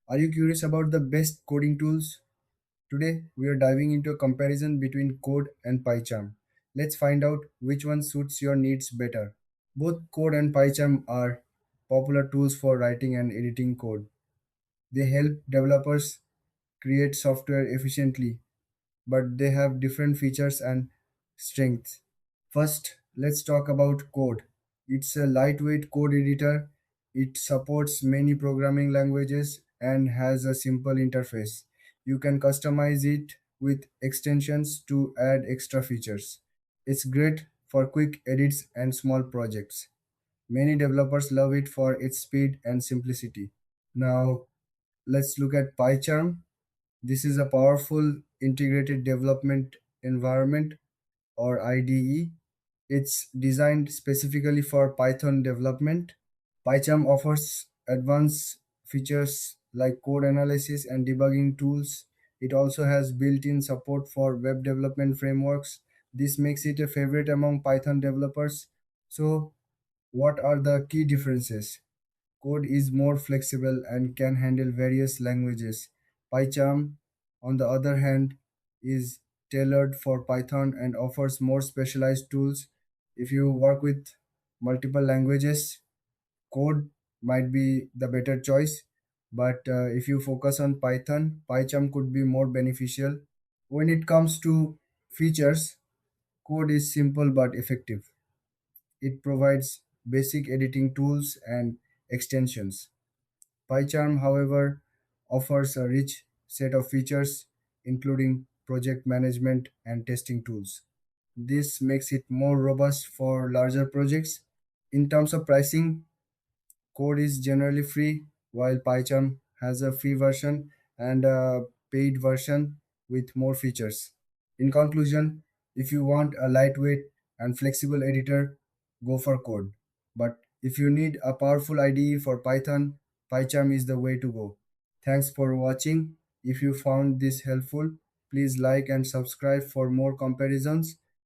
Are you curious about the best coding tools? Today, we are diving into a comparison between Code and PyCharm. Let's find out which one suits your needs better. Both Code and PyCharm are popular tools for writing and editing code. They help developers create software efficiently, but they have different features and strengths. First, let's talk about Code. It's a lightweight code editor. It supports many programming languages and has a simple interface. You can customize it with extensions to add extra features. It's great for quick edits and small projects. Many developers love it for its speed and simplicity. Now, let's look at PyCharm. This is a powerful integrated development environment or IDE. It's designed specifically for Python development. PyCharm offers advanced features like code analysis and debugging tools. It also has built-in support for web development frameworks. This makes it a favorite among Python developers. So, what are the key differences? Code is more flexible and can handle various languages. PyCharm, on the other hand, is tailored for Python and offers more specialized tools. If you work with multiple languages, Code might be the better choice. But if you focus on Python, PyCharm could be more beneficial. When it comes to features, Code is simple but effective. It provides basic editing tools and extensions. PyCharm, however, offers a rich set of features, including project management and testing tools. This makes it more robust for larger projects. In terms of pricing, Code is generally free, while PyCharm has a free version and a paid version with more features. In conclusion, if you want a lightweight and flexible editor, go for Code. But if you need a powerful IDE for Python, PyCharm is the way to go. Thanks for watching. If you found this helpful, please like and subscribe for more comparisons.